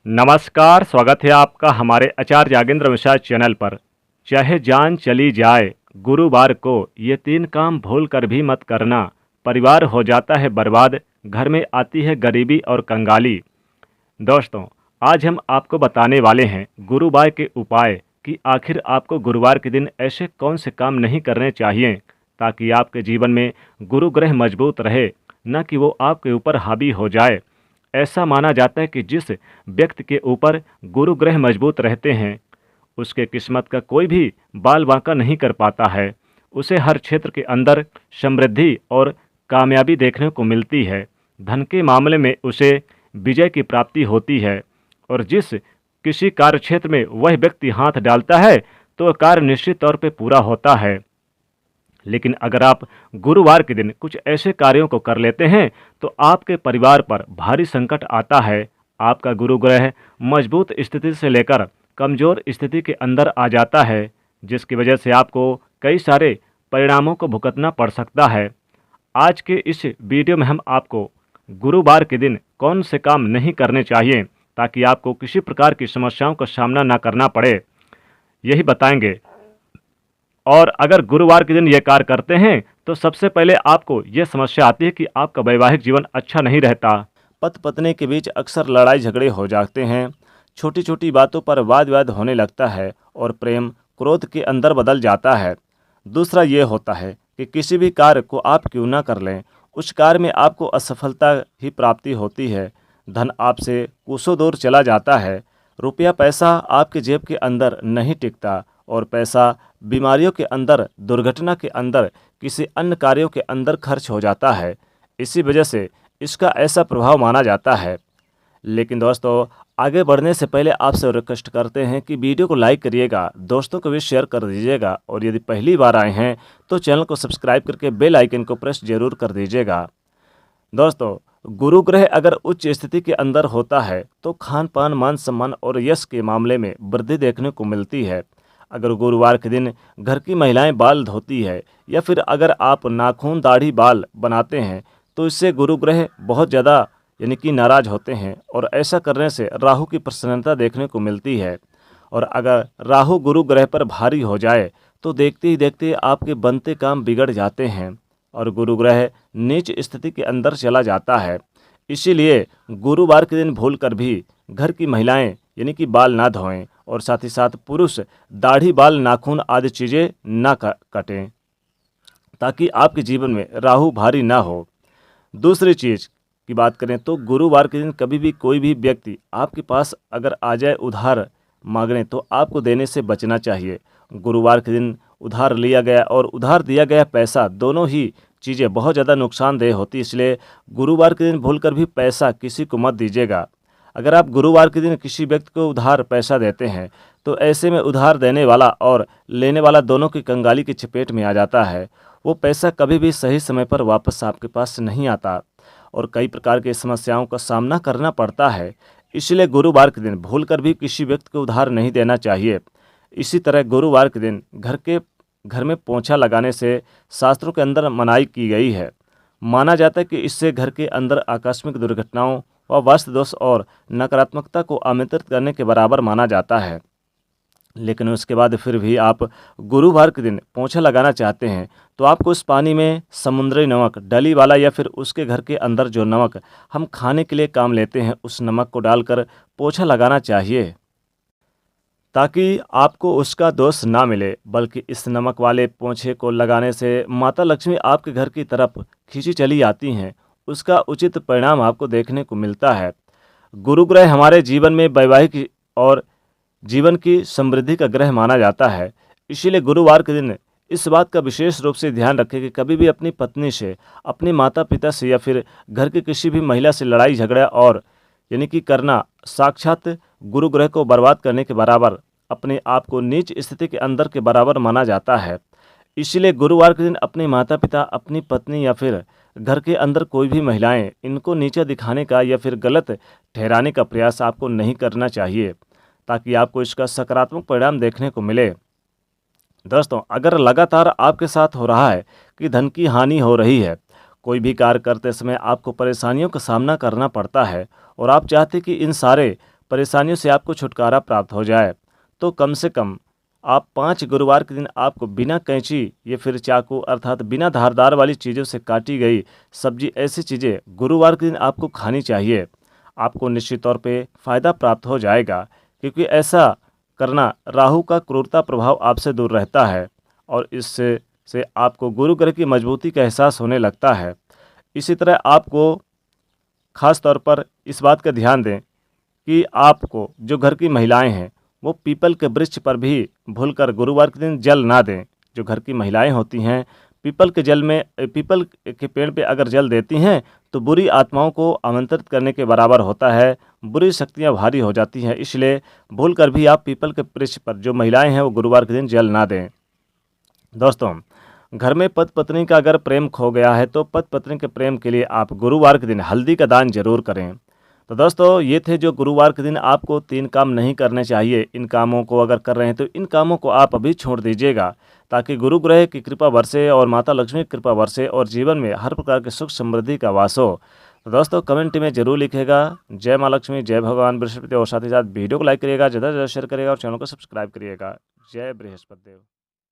नमस्कार, स्वागत है आपका हमारे आचार्य यागेंद्र मिश्रा चैनल पर। चाहे जान चली जाए गुरुवार को, ये 3 काम भूल कर भी मत करना। परिवार हो जाता है बर्बाद, घर में आती है गरीबी और कंगाली। दोस्तों, आज हम आपको बताने वाले हैं गुरुवार के उपाय कि आखिर आपको गुरुवार के दिन ऐसे कौन से काम नहीं करने चाहिए ताकि आपके जीवन में गुरु ग्रह मजबूत रहे, न कि वो आपके ऊपर हावी हो जाए। ऐसा माना जाता है कि जिस व्यक्ति के ऊपर गुरु ग्रह मजबूत रहते हैं, उसके किस्मत का कोई भी बाल बांका नहीं कर पाता है। उसे हर क्षेत्र के अंदर समृद्धि और कामयाबी देखने को मिलती है। धन के मामले में उसे विजय की प्राप्ति होती है और जिस किसी कार्य क्षेत्र में वह व्यक्ति हाथ डालता है तो वह कार्य निश्चित तौर पे पूरा होता है। लेकिन अगर आप गुरुवार के दिन कुछ ऐसे कार्यों को कर लेते हैं तो आपके परिवार पर भारी संकट आता है। आपका गुरु ग्रह मजबूत स्थिति से लेकर कमज़ोर स्थिति के अंदर आ जाता है, जिसकी वजह से आपको कई सारे परिणामों को भुगतना पड़ सकता है। आज के इस वीडियो में हम आपको गुरुवार के दिन कौन से काम नहीं करने चाहिए ताकि आपको किसी प्रकार की समस्याओं का सामना ना करना पड़े, यही बताएंगे। और अगर गुरुवार के दिन ये कार्य करते हैं तो सबसे पहले आपको ये समस्या आती है कि आपका वैवाहिक जीवन अच्छा नहीं रहता। पति पत्नी के बीच अक्सर लड़ाई झगड़े हो जाते हैं। छोटी छोटी बातों पर वाद विवाद होने लगता है और प्रेम क्रोध के अंदर बदल जाता है। दूसरा ये होता है कि किसी भी कार्य को आप क्यों ना कर लें, उस कार्य में आपको असफलता ही प्राप्ति होती है। धन आपसे कोसों दूर चला जाता है। रुपया पैसा आपके जेब के अंदर नहीं टिकता और पैसा बीमारियों के अंदर, दुर्घटना के अंदर, किसी अन्य कार्यों के अंदर खर्च हो जाता है। इसी वजह से इसका ऐसा प्रभाव माना जाता है। लेकिन दोस्तों, आगे बढ़ने से पहले आपसे रिक्वेस्ट करते हैं कि वीडियो को लाइक करिएगा, दोस्तों को भी शेयर कर दीजिएगा और यदि पहली बार आए हैं तो चैनल को सब्सक्राइब करके बेल आइकन को प्रेस जरूर कर दीजिएगा। दोस्तों, गुरु ग्रह अगर उच्च स्थिति के अंदर होता है तो खान पान, मान सम्मान और यश के मामले में वृद्धि देखने को मिलती है। अगर गुरुवार के दिन घर की महिलाएं बाल धोती है या फिर अगर आप नाखून, दाढ़ी, बाल बनाते हैं तो इससे गुरु ग्रह बहुत ज़्यादा यानी कि नाराज होते हैं और ऐसा करने से राहु की प्रसन्नता देखने को मिलती है। और अगर राहु गुरु ग्रह पर भारी हो जाए तो देखते ही देखते आपके बनते काम बिगड़ जाते हैं और गुरु ग्रह नीच स्थिति के अंदर चला जाता है। इसीलिए गुरुवार के दिन भूल कर भी घर की महिलाएं यानी कि बाल ना धोएं और साथ ही साथ पुरुष दाढ़ी, बाल, नाखून आदि चीज़ें ना कटें ताकि आपके जीवन में राहु भारी ना हो। दूसरी चीज़ की बात करें तो गुरुवार के दिन कभी भी कोई भी व्यक्ति आपके पास अगर आ जाए उधार मांगने तो आपको देने से बचना चाहिए। गुरुवार के दिन उधार लिया गया और उधार दिया गया पैसा, दोनों ही चीज़ें बहुत ज़्यादा नुकसानदेह होती, इसलिए गुरुवार के दिन भूलकर भी पैसा किसी को मत दीजिएगा। अगर आप गुरुवार के दिन किसी व्यक्ति को उधार पैसा देते हैं तो ऐसे में उधार देने वाला और लेने वाला दोनों की कंगाली की चपेट में आ जाता है। वो पैसा कभी भी सही समय पर वापस आपके पास नहीं आता और कई प्रकार की समस्याओं का सामना करना पड़ता है। इसलिए गुरुवार के दिन भूलकर भी किसी व्यक्ति को उधार नहीं देना चाहिए। इसी तरह गुरुवार के दिन घर में पोंछा लगाने से शास्त्रों के अंदर मनाही की गई है। माना जाता है कि इससे घर के अंदर आकस्मिक दुर्घटनाओं व वास्तु दोष और नकारात्मकता को आमंत्रित करने के बराबर माना जाता है। लेकिन उसके बाद फिर भी आप गुरुवार के दिन पोंछा लगाना चाहते हैं तो आपको उस पानी में समुद्री नमक, डली वाला या फिर उसके घर के अंदर जो नमक हम खाने के लिए काम लेते हैं, उस नमक को डालकर पोंछा लगाना चाहिए ताकि आपको उसका दोष ना मिले। बल्कि इस नमक वाले पोंछे को लगाने से माता लक्ष्मी आपके घर की तरफ खींची चली आती हैं। उसका उचित परिणाम आपको देखने को मिलता है। गुरु ग्रह हमारे जीवन में वैवाहिक और जीवन की समृद्धि का ग्रह माना जाता है। इसीलिए गुरुवार के दिन इस बात का विशेष रूप से ध्यान रखें कि कभी भी अपनी पत्नी से, अपने माता पिता से या फिर घर की किसी भी महिला से लड़ाई झगड़ा और यानी कि करना साक्षात गुरु ग्रह को बर्बाद करने के बराबर, अपने आप को नीच स्थिति के अंदर के बराबर माना जाता है। इसीलिए गुरुवार के दिन अपने माता पिता, अपनी पत्नी या फिर घर के अंदर कोई भी महिलाएं, इनको नीचा दिखाने का या फिर गलत ठहराने का प्रयास आपको नहीं करना चाहिए ताकि आपको इसका सकारात्मक परिणाम देखने को मिले। दोस्तों, अगर लगातार आपके साथ हो रहा है कि धन की हानि हो रही है, कोई भी कार्य करते समय आपको परेशानियों का सामना करना पड़ता है और आप चाहते कि इन सारे परेशानियों से आपको छुटकारा प्राप्त हो जाए, तो कम से कम आप 5 गुरुवार के दिन आपको बिना कैंची या फिर चाकू अर्थात बिना धारदार वाली चीज़ों से काटी गई सब्जी, ऐसी चीज़ें गुरुवार के दिन आपको खानी चाहिए। आपको निश्चित तौर पे फ़ायदा प्राप्त हो जाएगा, क्योंकि ऐसा करना राहु का क्रूरता प्रभाव आपसे दूर रहता है और इससे आपको गुरु ग्रह की मजबूती का एहसास होने लगता है। इसी तरह आपको ख़ास तौर पर इस बात का ध्यान दें कि आपको जो घर की महिलाएं हैं वो पीपल के वृक्ष पर भी भूलकर गुरुवार के दिन जल ना दें। जो घर की महिलाएं होती हैं पीपल के पेड़ पे अगर जल देती हैं तो बुरी आत्माओं को आमंत्रित करने के बराबर होता है, बुरी शक्तियां भारी हो जाती हैं। इसलिए भूलकर भी आप पीपल के वृक्ष पर जो महिलाएं हैं वो गुरुवार के दिन जल ना दें। दोस्तों, घर में पति पत्नी का अगर प्रेम खो गया है तो पति पत्नी के प्रेम के लिए आप गुरुवार के दिन हल्दी का दान जरूर करें। तो दोस्तों, ये थे जो गुरुवार के दिन आपको 3 काम नहीं करने चाहिए। इन कामों को अगर कर रहे हैं तो इन कामों को आप अभी छोड़ दीजिएगा, ताकि गुरु ग्रह की कृपा बरसे और माता लक्ष्मी की कृपा बरसे और जीवन में हर प्रकार के सुख समृद्धि का वास हो। तो दोस्तों, कमेंट में जरूर लिखिएगा जय माँ लक्ष्मी, जय भगवान बृहस्पति, और साथ ही साथ वीडियो को लाइक करिएगा, ज़्यादा से ज़्यादा शेयर करिएगा और चैनल को सब्सक्राइब करिएगा। जय बृहस्पति देव।